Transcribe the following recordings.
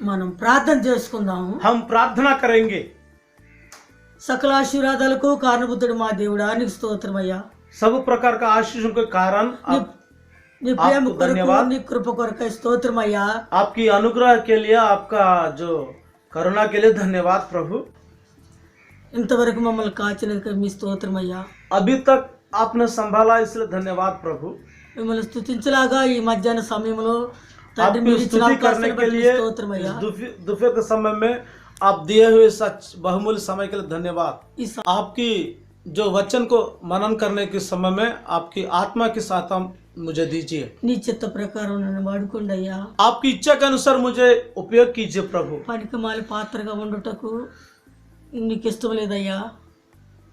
మనం ప్రార్థన చేసుకుందాము. हम प्रार्थना करेंगे। సకల ఆశీర్వాదాలకు కారణభూతుడు మా దేవుడా, నీకు స్తోత్రమయ్యా. सब प्रकार का आशीषों के कारण నీ ప్రేమ आपको కొరకు, धन्यवाद। నీ కృప కొరకు స్తోత్రమయ్యా. आपकी अनुग्रह के लिए, आपका जो करुणा के लिए धन्यवाद प्रभु। ఇంతవరకు మమ్మల్ని కాచినందుకు మీ స్తోత్రమయ్యా. अभी तक आपने संभाला इसलिए धन्यवाद प्रभु। మిమ్మల్ని స్తుతించలాగా ఈ మధ్యాహ్న సమయంలో తండ్రి आपकी మీరు ఇచ్చిన स्तुति करने అవకాశాన్ని के బట్టి लिए స్తోత్రమయ్యా. दोपहर के समय में आप दिए हुए सच बहुमूल्य समय के लिए धन्यवाद। ఈ స- आपकी जो वचन को मनन करने के समय में आपकी आत्मा की सहायता मुझे दीजिए। నీ చిత్త ప్రకారం నన్ను వాడుకోండి అయ్యా. आपकी इच्छा के अनुसार मुझे उपयोग कीजिए प्रभु। పనికిమాలి పాత్రగా ఉండుటకు నీకు ఇష్టం లేదయ్యా.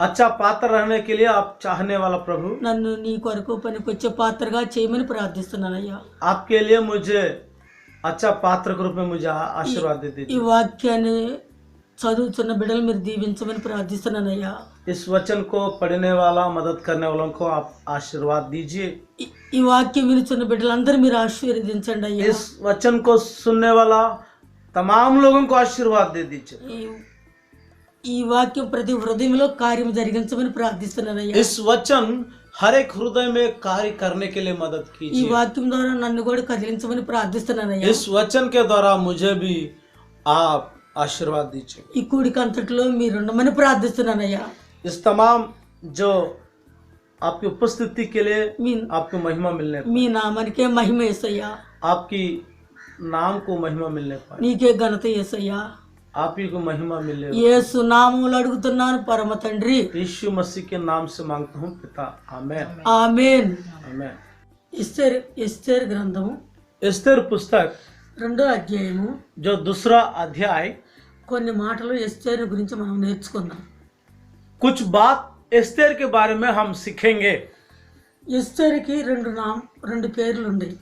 अच्छा पात्र रहने के लिए आप चाहने वाला प्रभु। నన్ను నీ కొరకు పనికొచ్చే పాత్రగా చేయమని ప్రార్థిస్తున్నానయ్యా. आपके लिए मुझे अच्छा पात्र के रूप में मुझे आशीर्वाद दे ఈ दीजिए। వాక్యాన్ని చదువుతున్న బిడ్డలు మీరు దీవించమని ప్రార్థిస్తున్నానయ్యా. इस वचन को पढ़ने वाला, मदद करने वालों को आप आशीर्वाद दीजिए। ఈ వాక్యం వినుచున్న బిడ్డలందరూ మీరు ఆశీర్వదించండి అయ్యా. इस वचन को सुनने वाला तमाम लोगों को आशीर्वाद दे दीजिए। ఈ వాక్యం ప్రతి హృదయంలో కార్యం జరిగించమని ప్రార్థిస్తున్నానయ్యా. इस वचन हर एक हृदय में कार्य करने के लिए मदद ఈ कीजिए। వాక్యం ద్వారా నన్ను కూడా కదిలించమని ప్రార్థిస్తున్నానయ్యా. इस वचन के द्वारा मुझे भी आप आशीर्वाद दीजिए। ఈ కూడిక అంతట్లో మీరు ఉండమని ప్రార్థిస్తున్నానయ్యా. इस तमाम जो आपकी उपस्थिति के लिए మీ आपको महिमा मिलने మీ నామానికే మహిమ యేసయ్యా. आपकी नाम को महिमा मिलने पाए, నీకే ఘనత యేసయ్యా. आप ही को महिमा मिले। యేసు నామములో అడుగుతున్నాను పరమ తండ్రి, यीशु मसीह के नाम से मांगता हूँ पिता, आमेन ఆమేన్. आमेन। ఎస్తేరు గ్రంథం एस्तेर पुस्तक 2వ అధ్యాయము जो दूसरा अध्याय, కొన్ని మాటలు ఎస్తేరు గురించి మనం నేర్చుకుందాం. कुछ बात एस्तेर के बारे में हम सीखेंगे। ఎస్తేరుకి రెండు పేర్లు ఉన్నాయి.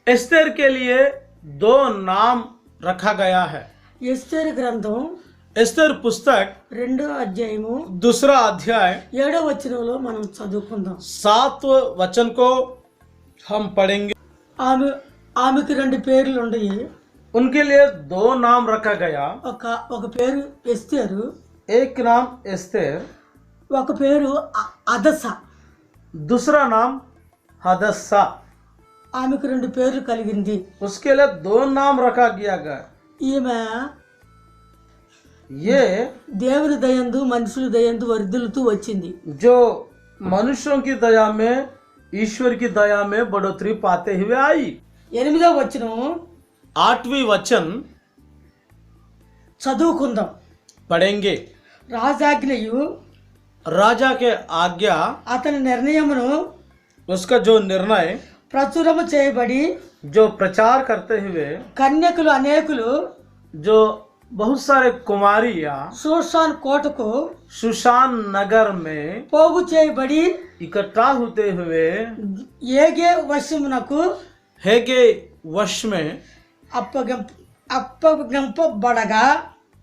एस्तेर के लिए दो नाम रखा गया है। ఎస్తేరు గ్రంథం एस्तेर पुस्तक 2వ అధ్యాయము दूसरा अध्याय 7వ వచనంలో మనం చదువుకుందాం. 7वें वचन को हम पढ़ेंगे। ఆమెకి రెండు పేర్లు ఉన్నాయి. उनके लिए दो नाम रखा गया। ఒక పేరు ఎస్తేరు, एक नाम एस्तेर, ఒక పేరు అదస. दूसरा नाम हदस्सा। ఆమెకు రెండు పేర్లు కలిగింది. उसके लिए दो नाम रखा गया गया। ఈమె ये దేవుని దయందు మనుషుల దయందు వర్ధిల్లుతూ వచ్చింది. जो मनुष्यों की दया में, ईश्वर की दया में बढ़ोतरी पाते हुए आई। 8వ వచనం 8वीं वचन చదువుకుందాం. पढ़ेंगे। రాజాజ్ఞయు राजा के आज्ञा, అతని నిర్ణయమును उसका जो निर्णय, ప్రచురము చేయబడి जो प्रचार करते हुए, కన్యకులు అనేకులు जो बहुत सारे कुमारियां షూషాన్ కోటకు सुशान नगर में పోగు చేయబడి इकट्ठा होते हुए ఏగే వశమునకు हेगे वश में, అప్పగింపబడగా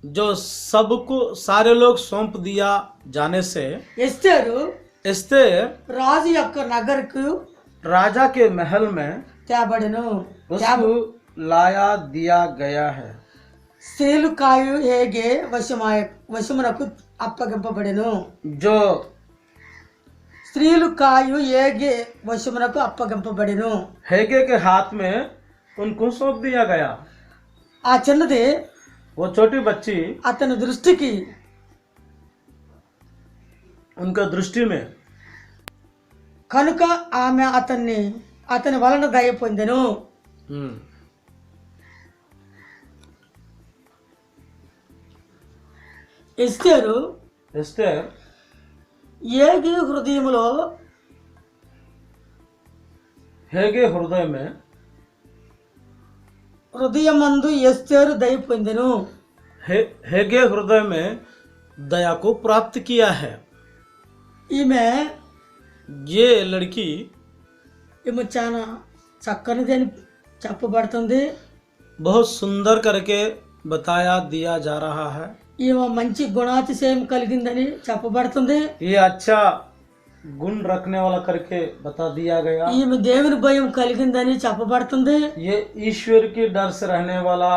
जो सबको सारे लोग सौंप दिया जाने से ఎస్తేరు एस्तेर రాజు యొక్క నగరకు राजा के महल में తేబడెను. उसको लाया दिया गया है। స్త్రీలు కాయు ఏగే వశమునకు అప్పగింపబడెను. जो స్త్రీలు కాయు ఏగే వశమునకు అప్పగింపబడెను. हेगे के हाथ में उनको सौंप दिया गया। ఆ చిన్నది वो छोटी बच्ची అతని దృష్టికి उनका दृष्टि में, కనుక ఆమె అతని వలన దయ పొందెను. ఎస్తేరు एस्तेर ఏగే హృదయములో हेगे हृदय में, హృదయమందు ఎస్తేరు దయ పొందెను. हेगे हृदय में दया को प्राप्त किया है। ఈమె ये लड़की చాలా చక్కనిది అని చెప్పబడుతుంది. बहुत सुंदर करके बताया दिया जा रहा है। ఈమె మంచి గుణాతిశయం కలిగిందని చెప్పబడుతుంది. ये अच्छा गुण रखने वाला करके बता दिया गया। ఈమె దేవుని భయం కలిగిందని చెప్పబడుతుంది. ये ईश्वर की डर से रहने वाला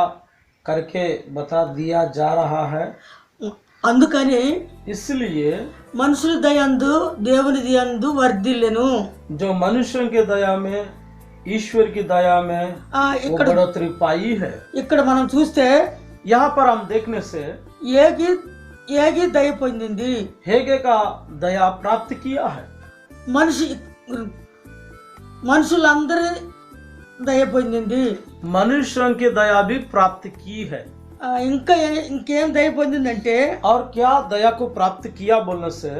करके बता दिया जा रहा है। అందుకని इसलिए మనుషుల దయందు దేవుని దయందు వర్ధిల్లెను. जो मनुष्यों की दया में ईश्वर की दया में वो ఇక్కడ बढ़ोतरी पाई है। ఇక్కడ మనం చూస్తే यहाँ पर हम देखने से ఏగి ఏగి దయ పొందింది. हेगे का दया प्राप्त किया है। మనుషులందరి దయ పొందింది. मनुष्यों की दया भी प्राप्त की है। ఇంకేం దయ పొందిందంటే और क्या दया को प्राप्त किया बोलने से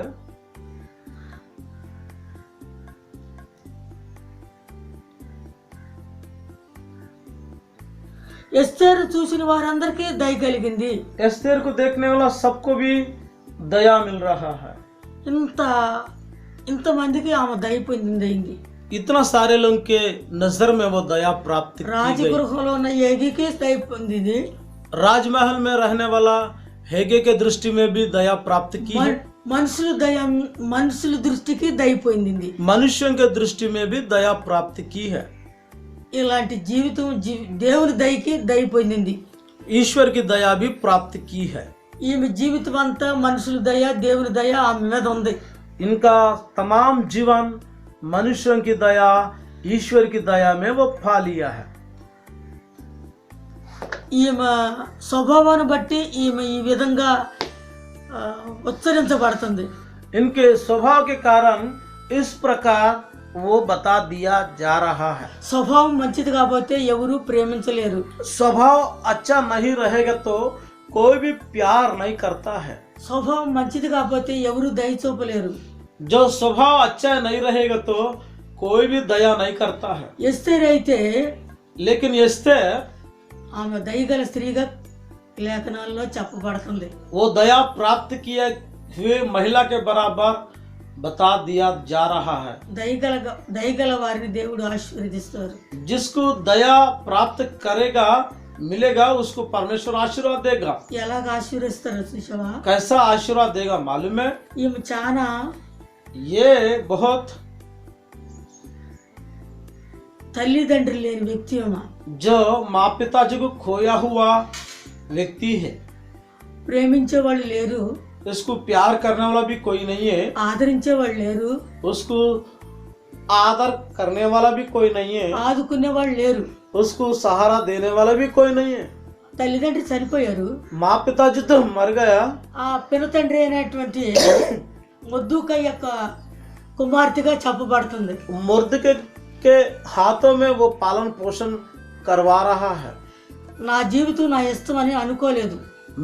ఎస్తేరు చూసిన వారందరికీ దయ కలిగింది. एस्तेर को देखने वाला सबको भी दया मिल रहा है। ఇంతమందికి ఆమె దయ పొందింది అయింది. इतना सारे लोगों के नजर में वो दया प्राप्त की गई। రాజగృహంలో ఉన్న ఏగికి దయ పొందింది. राजमहल में रहने वाला हेगे के दृष्टि में भी दया प्राप्त की है। మనుషుల దృష్టికి దయ పొందింది. मनुष्यों के दृष्टि में भी दया प्राप्त की है। ఇలాంటి జీవితం దేవుని దయకి దయ పొందింది. ईश्वर की दया भी प्राप्त की है। ఈమె జీవితం అంతా మనుషుల దయ దేవుని దయ ఆమె మీద ఉంది. इनका तमाम जीवन मनुष्यों की दया ईश्वर की दया में वो पा लिया है। ఈమె స్వభావాన్ని బట్టి ఈమె ఈ విధంగా ఉచ్చరించబడుతుంది. इनके स्वभाव के कारण इस प्रकार वो बता दिया जा रहा है। స్వభావం మంచిది కాకపోతే ఎవరు ప్రేమించలేరు. स्वभाव अच्छा नहीं रहेगा तो कोई भी प्यार नहीं करता है। స్వభావం మంచిది కాకపోతే ఎవరు దయ చూపలేరు. जो स्वभाव अच्छा नहीं रहेगा तो कोई भी दया नहीं करता है। ఎస్తేరు అయితే लेकिन एस्तेर ఆమె దయగల స్త్రీగా లేఖనాల్లో చెప్పబడుతుంది. वो दया प्राप्त किए हुए महिला के बराबर बता दिया जा रहा है। దయగల వారిని దేవుడు ఆశీర్వదిస్తారు. जिसको दया प्राप्त करेगा मिलेगा उसको परमेश्वर आशीर्वाद देगा। ఎలాగ ఆశీర్వదిస్తారో చూసావా? कैसा आशीर्वाद देगा मालूम है? ఈమె చాలా ये बहुत తల్లిదండ్రులు లేని వ్యక్తి అమ్మ. जो माँ पिताजी को खोया हुआ व्यक्ति है। ప్రేమించే వాళ్ళు లేరు, इसको प्यार करने वाला भी कोई नहीं है, ఆదరించే వాళ్ళు లేరు, उसको आदर करने वाला भी कोई नहीं है, ఆదుకునే వాళ్ళు లేరు. उसको सहारा देने वाला भी कोई नहीं है। తల్లిదండ్రులు చనిపోయారు. माँ पिताजी तो मर गया। ఆ పినతండ్రి అయినటువంటి మొద్దుకై యొక్క కుమార్తెగా చెప్పబడుతుంది. मुर्दके के हाथों में वो पालन पोषण करवा रहा है। నా జీవితం నా ఇష్టం అని అనుకోలేదు.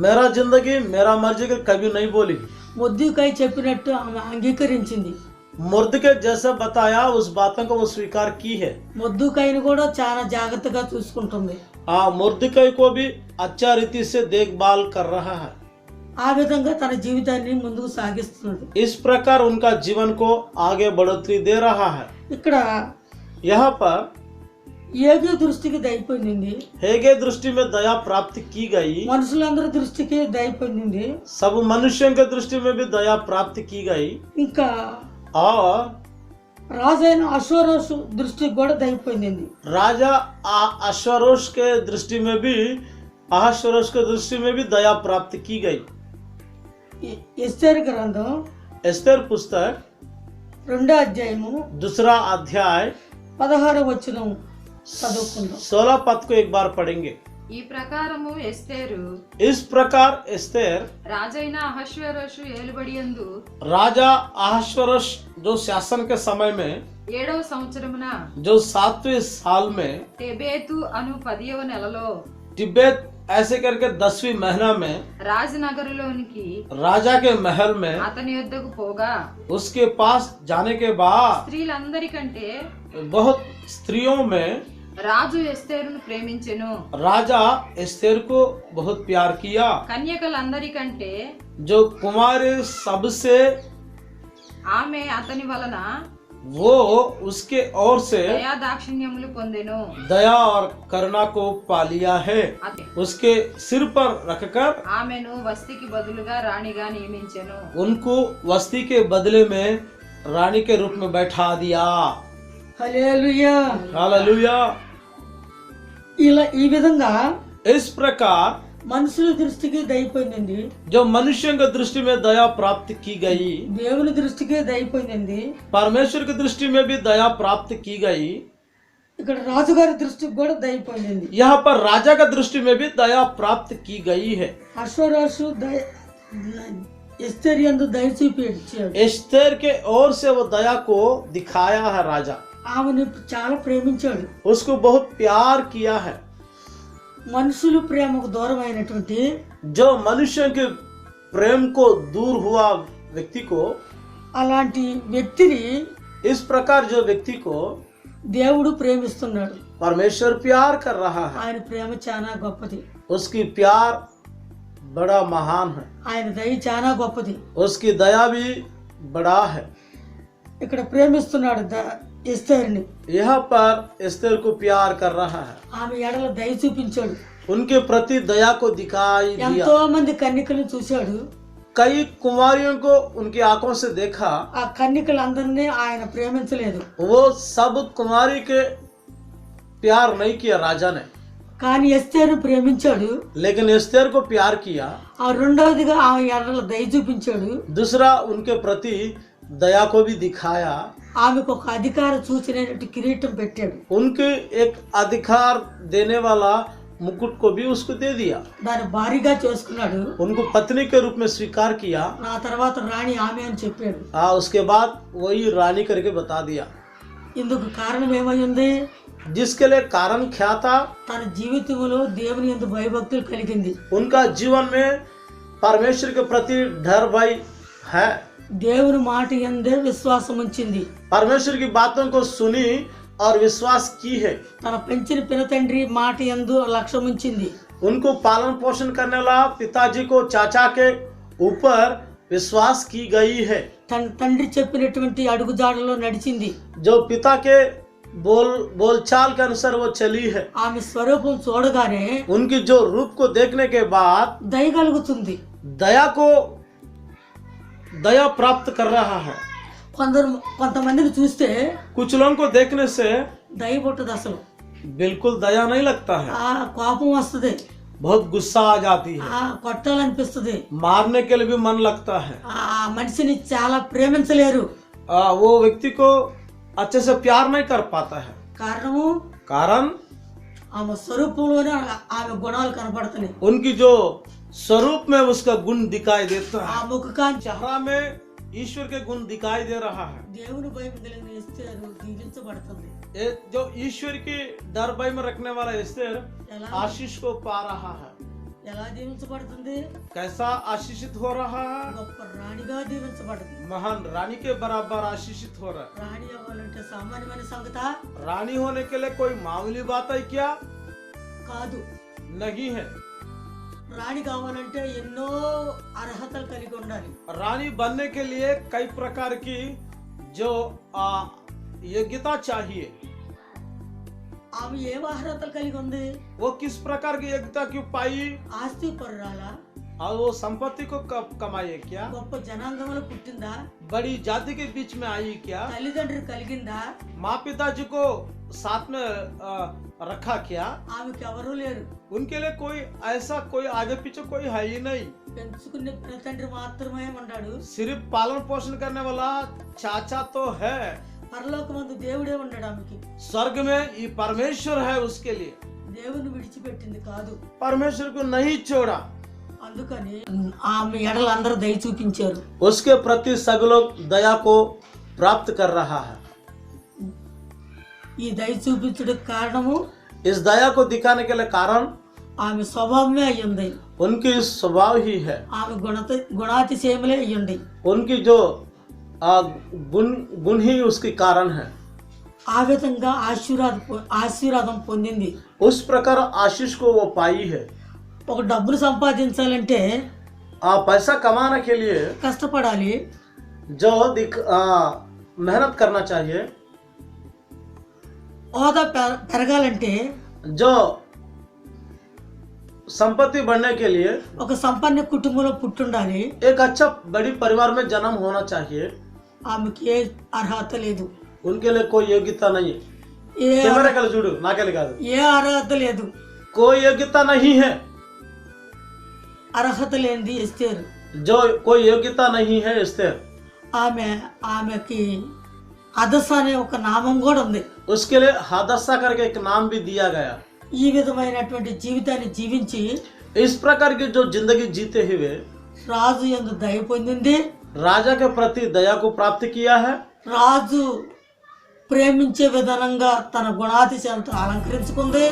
मेरा जिंदगी मेरा मर्जी के कभी नहीं बोली। మొద్దుకై చెప్పినట్టు ఆమె అంగీకరించింది. मुर्दके जैसे बताया उस बातों को वो स्वीकार की है। మొద్దుకైని కూడా చాలా జాగ్రత్తగా చూసుకుంటుంది. मुर्दके को भी अच्छा रीति से देखभाल कर रहा है। ఆ విధంగా తన జీవితాన్ని ముందుకు సాగిస్తున్నాడు. इस प्रकार उनका जीवन को आगे बढ़ोतरी दे रहा है। ఇక్కడ यहाँ पर ఏగి దృష్టికి దయ పొందింది. हेगे दृष्टि में दया प्राप्त की गई। మనుషులందరి దృష్టికి దయ పొందింది. सब मनुष्यों के दृष्टि में भी दया प्राप्त की गई। ఇంకా और రాజైన అశ్వరోషు దృష్టికి కూడా దయ పొందింది. राजा अश्वरोष के दृष्टि में भी अहश्वरोष के दृष्टि में भी दया प्राप्त की गई। ఎస్తేరు గ్రంథం एस्तेर पुस्तक 2వ అధ్యాయము 2 अध्याय 16వ వచనం చదువుకుందాం. 16 पद को एक बार पढ़ेंगे। ఈ ప్రకారము ఎస్తేరు इस प्रकार एस्तेर రాజైన అహశ్వేరోషు ఏలుబడియందు राजा अहश्वरोष जो शासन के समय में 7వ సంవత్సరమున जो 7वें साल में తెబేతు అను 10వ నెలలో तिब्बत ऐसे करके 10वीं महीना में రాజనగరులోనికి राजा के महल में అతని యొద్దకు పోగా उसके पास जाने के बाद స్త్రీలందరికంటే बहुत स्त्रियों में రాజు ఎస్తేరును ప్రేమించెను. राजा एस्तेर को बहुत प्यार किया। కన్యకలందరికంటే जो कुमारी सबसे ఆమె అతని వలన वो उसके ओर से దయా దాక్షిణ్యములు పొందెను. दया और करुणा को पा लिया है। उसके सिर पर रखकर ఆమెను వస్తికి బదులుగా రాణిగా నియమించెను. उनको वस्ती के बदले में रानी के रूप में बैठा दिया। హల్లెలూయా. हालेलुया। ఈ విధంగా इस प्रकार మనుషుల దృష్టికి దయ పొందింది, जो मनुष्यों की दृष्टि में दया प्राप्त की गई, దేవుని దృష్టికి దయ పొందింది, परमेश्वर की दृष्टि में भी दया प्राप्त की गई। ఇక్కడ రాజుగారి దృష్టికి కూడా దయ పొందింది। यहाँ पर राजा का दृष्टि में भी दया प्राप्त की गई है। అశ్వరాజు ఎస్తేరు యందు దయ చూపించాడు, एस्तेर के ओर से वो दया को दिखाया है राजा, ఆమెను చాలా ప్రేమించాడు। उसको बहुत प्यार किया है। మనుషులు ప్రేమకు దూరం అయినటువంటి जो मनुष्य के प्रेम को दूर हुआ व्यक्ति को, అలాంటి వ్యక్తిని इस प्रकार जो व्यक्ति को దేవుడు ప్రేమిస్తున్నాడు। परमेश्वर प्यार कर रहा है, ఆయన ప్రేమ చాలా గొప్పది, उसकी प्यार बड़ा महान है, ఆయన దయ చాలా గొప్పది। उसकी दया भी बड़ा है। ఇక్కడ ప్రేమిస్తున్నాడు ఎస్తేరుని, यहाँ पर एस्तेर को प्यार कर रहा है, ఆమె ఎడల దయ చూపించాడు। उनके प्रति दया को दिखाई ఎంతో दिया। మంది కన్యకలను చూశాడు, कई कुमारियों को उनकी आंखों से देखा, ఆ కన్యకలందరినీ ఆయన ప్రేమించలేదు, वो सब कुमारी के प्यार नहीं किया राजा ने, కానీ ఎస్తేరు ప్రేమించాడు। लेकिन एस्तेर को प्यार किया। ఆ రెండవదిగా ఆమె ఎడల దయ చూపించాడు, दूसरा उनके प्रति दया को भी दिखाया, ఆమెకు ఒక అధికార సూచన కిరీటం పెట్టాడు, उनके एक अधिकार देने वाला मुकुट को भी उसको दे दिया, దాని భారీగా చేసుకున్నాడు। उनको पत्नी के रूप में स्वीकार किया। నా తర్వాత రాణి ఆమె అని చెప్పాడు। उसके बाद वही रानी करके बता दिया। ఇందుకు కారణం ఏమై ఉంది? जिसके लिए कारण क्या था? తన జీవితంలో దేవుని యందు భయభక్తులు కలిగింది, उनका जीवन में परमेश्वर के प्रति डर भय है, దేవుని మాట యందే విశ్వాసం ఉంచింది, परमेश्वर की बातों को सुनी और विश्वास की है, తన పెంచిన పినతండ్రి మాట యందు లక్ష్యం ఉంచింది, उनको पालन पोषण करने वाला पिताजी को चाचा के ऊपर विश्वास की गई है, తన తండ్రి చెప్పినటువంటి అడుగుజాడలో నడిచింది, जो पिता के बोलचाल के अनुसार वो चली है। ఆమె స్వరూపం చూడగానే उनकी जो रूप को देखने के बाद దయ కలుగుతుంది। दया प्राप्त कर रहा है। కొంతమందిని చూస్తే कुछ लोगों को देखने से దయ పుట్టదు, అసలు बिल्कुल दया नहीं लगता है, ఆ కోపం వస్తుంది, बहुत गुस्सा आ जाती है, ఆ కొట్టాలనిపిస్తుంది, मारने के लिए भी मन लगता है। ఆ మనిషిని చాలా ప్రేమించలేరు। वो व्यक्ति को अच्छे से प्यार नहीं कर पाता है। కారణము कारण ఆమె స్వరూపంలోనే ఆమె గుణాలు కనపడుతున్నాయి, उनकी जो स्वरूप में उसका गुण दिखाई देता ఆ है, ముఖ కాంతి चेहरा में ईश्वर के गुण दिखाई दे रहा है। దేవుని భయం కలిగిన ఎస్తేరు దీవించబడుతుంది। जो ईश्वर की डर भय में रखने वाला एस्तेर ఎలా आशीष को पा रहा है। ఎలా దీవించబడుతుంది? कैसा आशीषित हो रहा है? గొప్ప రాణిగా దీవించబడుతుంది। महान रानी के बराबर आशीषित हो रहा రాణి అవ్వాలంటే సామాన్యమైన సంగత है। रानी होने के लिए कोई मामूली बात है क्या? కాదు। नहीं है। రాణి కావాలంటే ఎన్నో అర్హతలు కలిగి ఉండాలి। रानी बनने के लिए कई प्रकार की जो योग्यता चाहिए। ఆమె ఏం అర్హతలు కలిగి ఉంది? वो किस प्रकार की योग्यता क्यों पाई? ఆస్తి పరురాలా? और वो संपत्ति को कब कमाई क्या? గొప్ప జనాంగంలో పుట్టిందా? बड़ी जाति के बीच में आई क्या? తల్లిదండ్రులు కలిగిందా? माँ पिताजी को साथ में रखा क्या? ఆమెకు ఎవరూ లేరు, उनके लिए कोई ऐसा कोई आगे पीछे कोई है ही नहीं। పెంచుకునే తండ్రి మాత్రమే ఉన్నాడు। सिर्फ पालन पोषण करने वाला चाचा तो है, పరలోకమందు దేవుడే ఉన్నాడు ఆమెకి। स्वर्ग में ये परमेश्वर है, उसके लिए దేవుని విడిచిపెట్టింది కాదు। परमेश्वर को नहीं छोड़ा। అందుకని ఆమె ఎడల అందరూ దయ చూపించారు। उसके प्रति सब लोग दया को प्राप्त कर रहा है। ఈ దయ చూపించడానికి కారణము इस दया को दिखाने के लिए कारण ఆమె స్వభావమే అయ్యింది, उनकी स्वभाव ही है, ఆమె గుణాతిశయములే అయ్యింది। उनकी जो गुण ही उसके कारण है। ఆ విధంగా ఆశీర్వాదం పొందింది। उस प्रकार आशीष को वो पाई है। ఒక డబ్బును సంపాదించాలంటే पैसा कमाने के लिए కష్టపడాలి, जो मेहनत करना चाहिए। హోదా పెరగాలంటే जो संपत्ति बढ़ने के लिए ఒక సంపన్న కుటుంబంలో పుట్టుండాలి। एक अच्छा बड़ी परिवार में जन्म होना चाहिए। ఆమెకి ఏ అర్హత లేదు, उनके लिए कोई योग्यता नहीं है। ఏ కెమెరా కల చూడు, నాకెళ్ళి కాదు। ఏ అర్హత లేదు। कोई योग्यता नहीं है, అర్హత లేనిది ఎస్తేరు. जो कोई योग्यता नहीं है एस्थेर, ఆమెకి హదస్సా అనే ఒక నామం కూడా ఉంది. उसके लिए हादसा करके एक नाम भी दिया गया। ఈ విధమైనటువంటి జీవితాన్ని జీవించి इस प्रकार की जो जिंदगी जीते हुए రాజు యందు దయ పొందింది. राजा के प्रति दया को प्राप्त किया है। రాజు ప్రేమించే విధానంగా తన గుణాతిశయంతో అలంకరించుకుంది.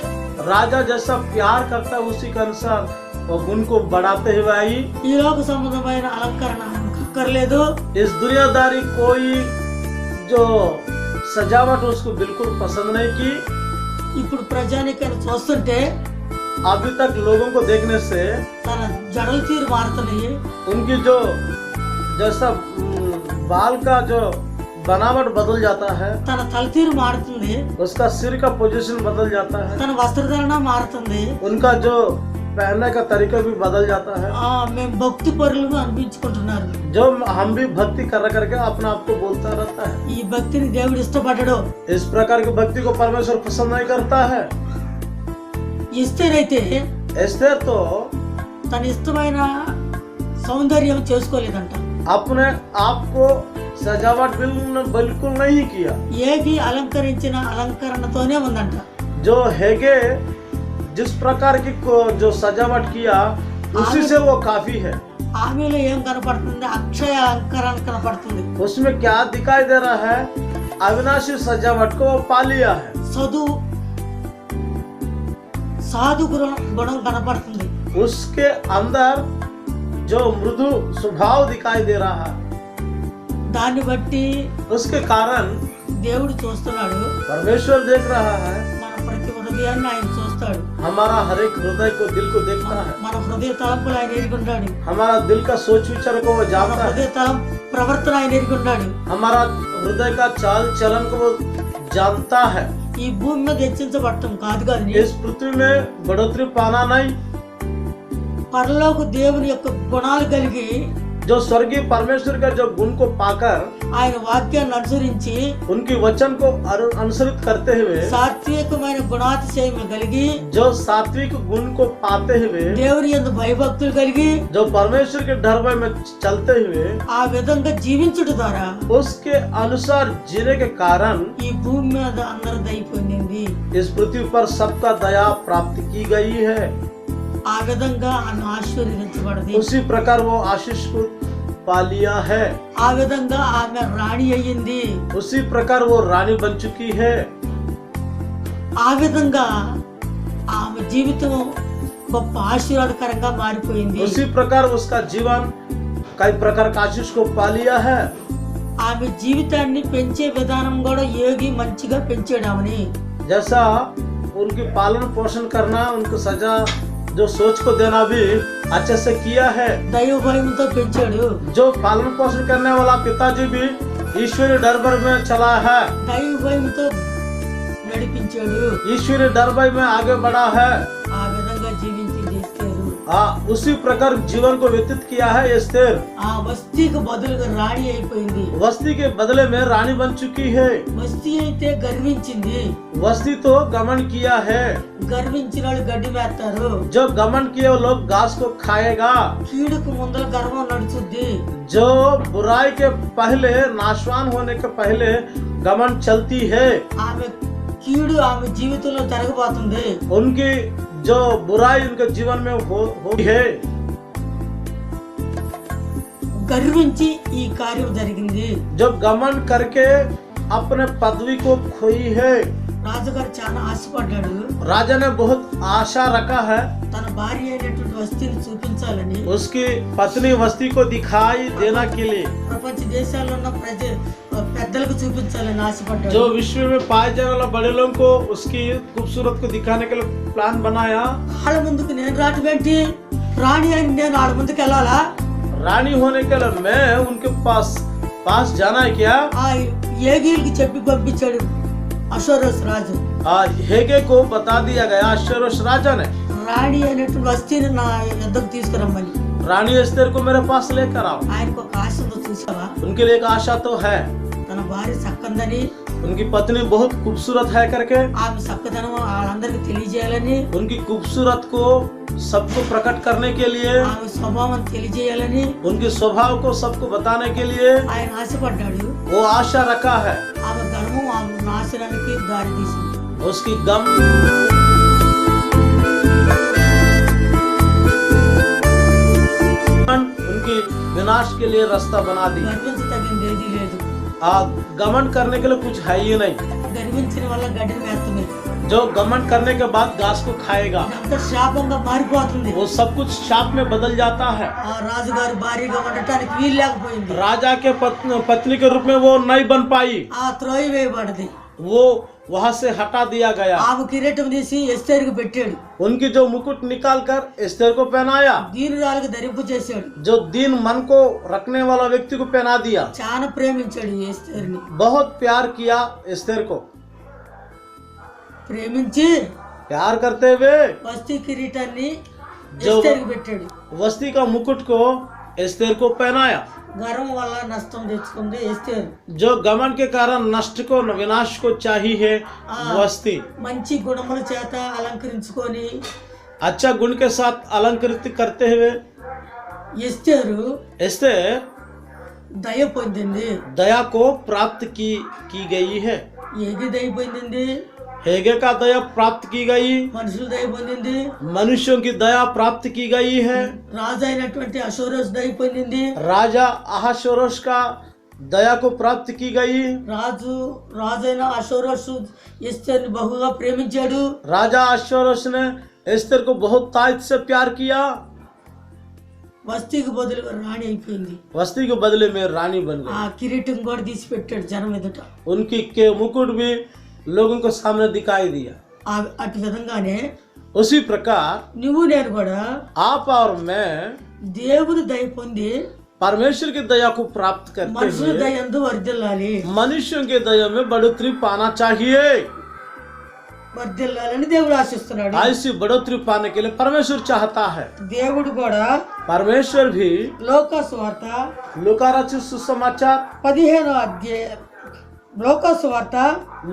राजा जैसा प्यार करता है उसी के अनुसार वो गुण को बढ़ाते हुए आई। ఈ లోక సంబంధమైన అలంకరణ ఆమెకు అక్కర్లేదు. इस दुनियादारी कोई जो सजावट उसको बिल्कुल पसंद नहीं की। ఇప్పుడు ప్రజానికాన్ని చూస్తుంటే अभी तक लोगों को देखने से తన జడల తీరు మారుతున్నాయి. उनकी जो जैसा बाल का जो बनावट बदल जाता है, తన తల తీరు మారుతుంది. उसका सिर का पोजीशन बदल जाता है, తన వస్త్రధారణ మారుతుంది. उनका जो पहनने का तरीका भी बदल जाता है। మేము భక్తి పరులుగా అనిపించుకుంటున్నారు. जो हम भी भक्ति कर करके अपने आप को बोलता रहता है। ఈ భక్తిని దేవుడు ఇష్టపడ్డాడు. इस प्रकार की भक्ति को परमेश्वर पसंद नहीं करता है। ఇస్తేనైతే एस्थेर तो తన ఇష్టమైన సౌందర్యం చేసుకోలేదంట. अपने आप को सजावट बिल्कुल नहीं किया। ఏది అలంకరించిన అలంకరణతోనే ఉందంట. जो हेगे जिस प्रकार की जो सजावट किया उसी से वो काफी है। ఆమెలో ఏం కనపడుతుంది? అక్షయ అలంకరణ కనపడుతుంది. उसमें क्या दिखाई दे रहा है? अविनाशी सजावट को वो पा लिया है। సాధు గుణం కనపడుతుంది. उसके अंदर जो मृदु स्वभाव दिखाई दे रहा है, దాన్ని బట్టి उसके कारण దేవుడు చూస్తున్నాడు. परमेश्वर देख रहा है। మన ప్రతి హృదయాన్ని ఆయన చూస్తాడు. हमारा हर एक हृदय को दिल को देखता है। మన హృదయ తలంపులు ఆయన ఎరుగుంటాడు. हमारा दिल का सोच विचार को वो మన जानता है। హృదయ ప్రవర్తన ఆయన ఎరుగుంటాడు. हमारा हृदय का चाल चलन को वो जानता है। ఈ భూమి మీద హెచ్చించబడటం కాదు కానీ इस पृथ्वी में बढ़ोतरी पाना नहीं, పరలోక దేవుని యొక్క గుణాలు కలిగి जो स्वर्गीय परमेश्वर का जो गुण को पाकर ఆయన వాక్యాన్ని అనుసరించి उनकी वचन को अनुसरित करते हुए, సాత్వికమైన గుణాతిశయములు కలిగి जो सात्विक गुण को पाते हुए, దేవుని యందు భయభక్తులు కలిగి जो परमेश्वर के डर भय में चलते हुए ఆ విధంగా జీవించుట ద్వారా उसके अनुसार जीने के कारण ఈ భూమి మీద అందరూ దయ పొందింది. इस पृथ्वी पर सबका दया प्राप्त की गई है। ఆ విధంగా ఆమె ఆశీర్వదించబడింది. उसी प्रकार वो आशीष को पा लिया है। ఆ విధంగా ఆమె రాణి అయ్యింది. उसी प्रकार वो रानी बन चुकी है। ఆ విధంగా ఆమె జీవితం గొప్ప ఆశీర్వాదకరంగా మారిపోయింది. उसी प्रकार उसका जीवन कई प्रकार का आशीष को पा लिया है। ఆమె జీవితాన్ని పెంచే విధానం కూడా యోగి మంచిగా పెంచాడమని जैसा उनकी पालन पोषण करना, उनको सजा जो सोच को देना भी अच्छे से किया है। దైవ భయంతో పెంచాడు. जो पालन पोषण करने वाला पिताजी भी ईश्वरी डर में चला है, దైవ భయంతో నడిపించాడు. ईश्वरी डर में आगे बढ़ा है। ఆ విధంగా జీవించి చేస్తారు. उसी प्रकार जीवन को व्यतीत किया है एस्थेर। ఆ వస్తీకి బదులుగా రాణి అయిపోయింది. वस्ती के बदले में रानी बन चुकी है। వస్తీ అయితే గర్వించింది. वस्ती तो गमन किया है। గర్వించిన వాళ్ళు గడ్డి వేస్తారు. जो गमन किए वो लोग घास को खाएगा। కీడుకు ముందర గర్వం నడుచుద్ది. जो बुराई के पहले, नाशवान होने के पहले गमन चलती है। ఆమె కీడు ఆమె జీవితంలో జరగబోతుంది. उनकी जो बुराई उनके जीवन में हो है, గర్వించి ఈ కార్యం జరిగింది. जो गमन करके अपने पदवी को खोई है। రాజుగారు చాలా ఆశపడ్డాడు. राजा ने बहुत आशा रखा है తన భార్య అయినటువంటి వస్తీని చూపించాలని. उसकी पत्नी वस्ती को दिखाई देना के लिए, ప్రపంచ దేశాల్లో ఉన్న పెద్దలకు చూపించాలని ఆశపడ్డాడు. जो विश्व में पाए जाने वाले बड़े लोगों को उसकी खूबसूरत को दिखाने के लिए प्लान बनाया। వాళ్ళ ముందుకు నేను రావటమేంటి? రాణి అని నేను వాళ్ళ ముందుకు వెళ్ళాలా? रानी होने के लिए मैं उनके पास जाना है क्या? ఆ ఏగీలకి చెప్పి పంపించాడు అశోరస్ రాజు. हेगे को बता दिया गया अश्वरोष राजा ने, రాణి అయినటువంటి వస్తీని నా యుద్ధకు తీసుకురమ్మని. रानी एस्थेर को मेरे पास लेकर आओ। ఆయనకు ఒక ఆశ ఉందో చూసావా? उनके लिए एक आशा तो है। తన భార్య చక్కందని उनकी पत्नी बहुत खूबसूरत है करके ఆమె చక్కదనం వాళ్ళందరికీ తెలియజేయాలని, उनकी खूबसूरत को सबको प्रकट करने के लिए, ఆమె స్వభావం తెలియజేయాలని उनके स्वभाव को सबको बताने के लिए ఆయన ఆశపడ్డాడు. वो आशा रखा है। ఆమె గర్వం ఆమె నాశనానికి దారి తీసింది. उसकी गम उनकी विनाश के लिए रास्ता बना दी। గర్వించదగింది ఏదీ లేదు. गमन करने के लिए कुछ है ही नहीं। గర్వించిన వల్ల గడ్డిని వేస్తుంది. जो गमन करने के बाद घास को खाएगा ఇదంతా శాపంగా మారిపోతుంది. वो सब कुछ शाप में बदल जाता है। ఆ రాజుగారు భారీగా ఉండటానికి వీలు లేకపోయింది. राजा के पत्नी के रूप में वो नहीं बन पाई। ఆ త్రోయి వేయబడింది. वो वहां से हटा दिया गया। ఆమె కిరీటం తీసి ఎస్తేరుకు పెట్టాడు. उनकी जो मुकुट निकाल कर एस्तेर को पहनाया, దీనురాలకు ధరింపు చేశాడు. जो दीन मन को रखने वाला व्यक्ति को पहना दिया। చాలా ప్రేమించాడు ఎస్తేరుని. बहुत प्यार किया एस्तेर को। ప్రేమించి प्यार करते हुए వస్తీ కిరీటాన్ని जो ఎస్తేరుకు పెట్టాడు. वस्ती का मुकुट को एस्तेर को पहनाया। గర్వం వల్ల నష్టం తెచ్చుకుంది ఎస్తేరు. जो गमन के कारण नष्ट को विनाश को चाहिए है वस्ती మంచి గుణముల చేత అలంకరించుకొని अच्छा गुण के साथ अलंकृत करते हुए ఎస్తేరు एस्तेर దయ పొందింది. दया को प्राप्त की गई है। ఏది దయ పొందింది? हेगे का दया प्राप्त की गई, మనుషులు దయ పొందింది. मनुष्यों की दया प्राप्त की गई है। రాజు అయినటువంటి అశోరోష్ దయ పొందింది. राजा अहश्वेरोश का दया को प्राप्त की गई। రాజైన అశోరోషు ఎస్తేరుని బహుగా ప్రేమించాడు. राजा अहश्वेरोश ने एस्तेर को बहुत तायत से प्यार किया। వస్తీకి బదులుగా రాణి అయిపోయింది. वस्ती के बदले में रानी बन ఆ गई। కిరీటం కూడా తీసి పెట్టాడు జనం ఎదుట. उनकी के मुकुट भी लोगों को सामने दिखाई दिया। అటు విధంగానే उसी प्रकार నువ్వు నేను కూడా आप और मैं దేవుని దయ పొంది परमेश्वर की दया को प्राप्त करते మనుషుల हुए దయ యందు వర్ధిల్లాలి. मनुष्यों के दया में बढ़ोतरी पाना चाहिए। వర్ధిల్లాలని దేవుడు ఆశిస్తున్నాడు. ऐसी बढ़ोतरी पाने के लिए परमेश्वर चाहता है। దేవుడు కూడా परमेश्वर भी లోకా సువార్త लूका रचित सुसमाचार 15వ అధ్యాయం లోకా సువార్త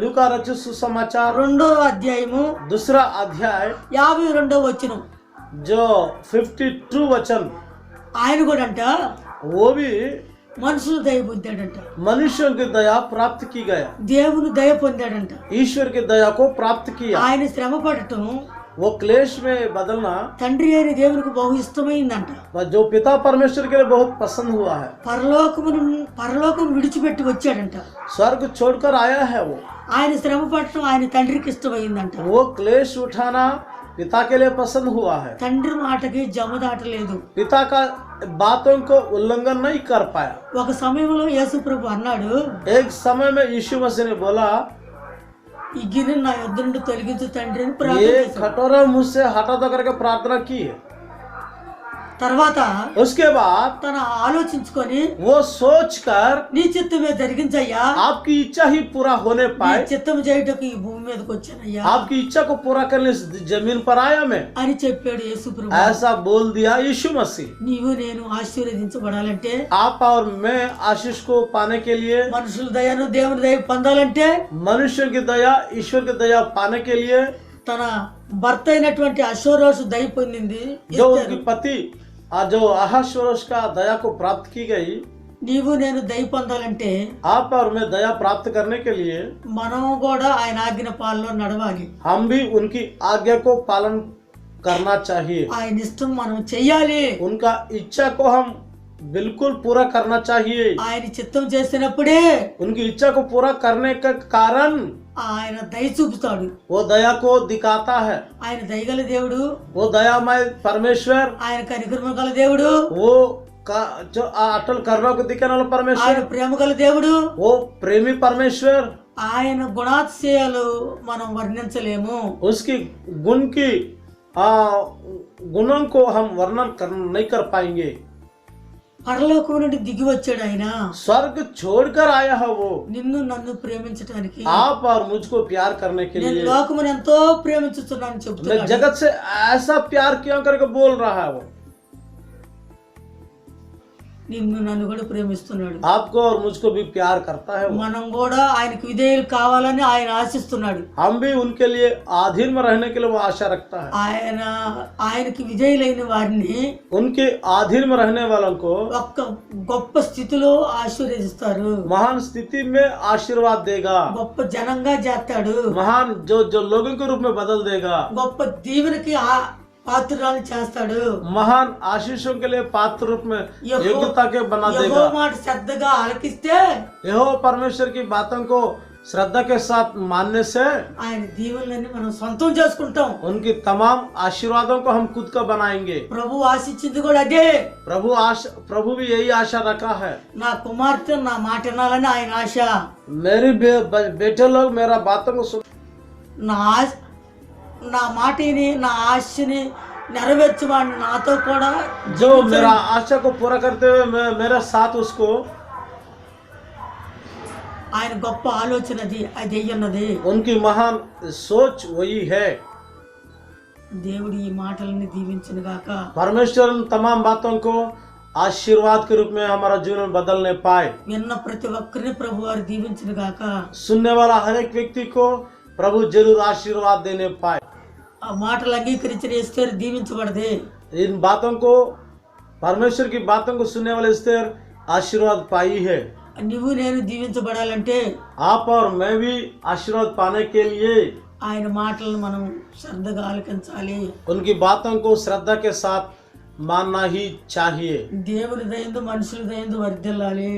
लूका रचित सुसमाचार 2వ అధ్యాయము दूसरा अध्याय 52వ వచనం. जो 52 वचन ఆయన కూడా అంట वो भी మనుషులు దయ పొందాడంట. मनुष्यों की दया प्राप्त की गया। దేవుని దయ పొందాడంట. ईश्वर की दया को प्राप्त किया। ఆయన శ్రమ పడటం वो क्लेश में बदलना తండ్రి అయిన దేవునికి బహు ఇష్టమైందంట. जो पिता परमेश्वर के लिए बहुत पसंद हुआ है। పరలోకం విడిచిపెట్టి వచ్చాడంట. स्वर्ग छोड़कर आया है वो। ఆయన శ్రమ పడటం ఆయన తండ్రికి ఇష్టమైందంట. वो क्लेश उठाना पिता के लिए पसंद हुआ है। తండ్రి మాటకి జమదాటలేదు. पिता का बातों को उल्लंघन नहीं कर पाया। ఒక సమయంలో యేసు ప్రభు అన్నాడు, एक समय में यीशु मसीह ने बोला, ఈ గిన్నె నా యొద్ద నుండి తొలగించు తండ్రి అని ప్రార్థన ये చేశాడు. कटोरा मुझसे हटा दो करके प्रार्थना की है। తర్వాత उसके बाद తన ఆలోచించుకొని वो सोच कर నీ చిత్తమే జరిగించయ్యా, आपकी इच्छा ही पूरा होने నీ पाए, చిత్తము చేయుటకు ఈ భూమి మీదకి వచ్చానయ్యా आपकी इच्छा को पूरा करने इस जमीन पर आया मैं, అని చెప్పాడు యేసు ప్రభు. ऐसा बोल दिया यीशु मसीह। నీవు నేను ఆశీర్వదించబడాలంటే, आप और मैं आशीष को पाने के लिए, మనుషుల దయను దేవుని దయ పొందాలంటే, मनुष्यों की दया ईश्वर की दया पाने के लिए, తన భర్త అయినటువంటి అశోరోషు దయ పొందింది जो ఎస్తేరు. उनकी पति जो अहश्वेरोश का दया को प्राप्त की गई, నీవు నేను దయ పొందాలంటే आप और मैं दया प्राप्त करने के लिए మనం కూడా ఆయన ఆజ్ఞ పాలనలో నడవాలి. हम भी उनकी आज्ञा को पालन करना चाहिए। ఆయన ఇష్టం మనం చెయ్యాలి. उनका इच्छा को हम बिल्कुल पूरा करना चाहिए। ఆయన चित्తం చేసినప్పుడే उनकी इच्छा को पूरा करने का कारण ఆయన దయ చూపుతాడు. वो दया को दिखाता है। ఆయన దయగల దేవుడు, वो दयामय परमेश्वर, ఆయన కనికరమ గల దేవుడు, वो जो अटल करुणा को दिखाने वाला ఆయన परमेश्वर, ప్రేమ గల దేవుడు. वो प्रेमी परमेश्वर। ఆయన గుణాతిశయాలు మనం వర్ణించలేము. उसकी गुण की गुणों को हम वर्णन नहीं कर पाएंगे। పరలోకం నుండి దిగి వచ్చాడు ఆయన स्वर्ग छोड़कर आया है वो, నిన్ను నన్ను ప్రేమించడానికి. आप और मुझको प्यार करने के నేను लिए। లోకమును ఎంతో ప్రేమించుతున్నాను मैं చెప్తున్నాడు. जगत से ऐसा प्यार क्यों करके बोल रहा है वो। నిన్ను నన్ను కూడా ప్రేమిస్తున్నాడు. आपको और मुझको भी प्यार करता है वो। మనం కూడా ఆయనకు విధేయులు కావాలని ఆయన ఆశిస్తున్నాడు. हम भी उनके लिए अधीन में रहने के लिए वो आशा रखता है। ఆయనకి విధేయులైన వారిని उनके अधीन में रहने वालों को ఒక్క గొప్ప స్థితిలో ఆశీర్వదిస్తారు. महान स्थिति में आशीर्वाद देगा, గొప్ప జనంగా చేస్తాడు. महान जो लोगों के रूप में बदल देगा, గొప్ప దీవెనకి పాత్రలు చేస్తాడు. महान आशीषों के लिए पात्र रूप में योग्यता के बना యెహోవా देगा। మాట శ్రద్ధగా ఆలకిస్తే यहोवा परमेश्वर की बातों को श्रद्धा के साथ मानने से ఆయన దీవెనలన్నీ మనం సొంతం చేసుకుంటాం. उनकी तमाम आशीर्वादों को हम खुद का बनाएंगे। ప్రభు ఆశించింది కూడా అదే. प्रभु भी यही आशा रखा है। నా కుమార్తె నా మాట వినాలని ఆయన ఆశ. मेरी बेटे लोग मेरा बातों को सुन, నా మాటని నా ఆశని నెరవేర్చేవాడిని నాతో కూడా जो मेरा आशा को पूरा करते हुए मेरे साथ उसको, ఆయన గొప్ప ఆలోచన అది అయ్యున్నది. उनकी महान सोच वही है। దేవుడు ఈ మాటలని దీవించును గాక. परमेश्वर उन तमाम बातों को आशीर्वाद के रूप में हमारा जीवन बदलने पाए। విన్న ప్రతి ఒక్కరిని ప్రభు వారు దీవించును గాక. सुनने वाला हर एक व्यक्ति को प्रभु जरूर आशीर्वाद देने पाए। ఆ మాటలు అంగీకరించిన ఎస్తేరు దీవించబడదే. इन बातों को, परमेश्वर की बातों को सुनने वाले एस्तेर आशीर्वाद पाई है। నువ్వు నేను దీవించబడాలంటే आप और मैं भी आशीर्वाद पाने के लिए ఆయన మాటలను మనం శ్రద్ధగా ఆలకించాలి. उनकी बातों को श्रद्धा के साथ मानना ही चाहिए। దేవుని దయందు మనుషుల దయందు వర్ధిల్లాలి.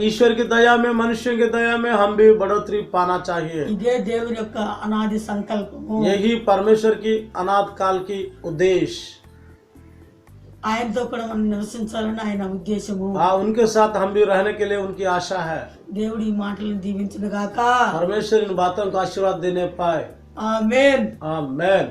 ईश्वर की दया में, मनुष्य की दया में हम भी बढ़ोतरी पाना चाहिए। ఇదే దేవుని యొక్క అనాది సంకల్పము. यही परमेश्वर की अनाथ काल की उद्देश्य। ఆయనతో కూడా మనం నివసించాలని ఆయన ఉద్దేశము. हाँ, उनके साथ हम भी रहने के लिए उनकी आशा है। దేవుడు ఈ మాటలను దీవించును గాక. परमेश्वर इन बातों को आशीर्वाद देने पाए। ఆమేన్. आमीन।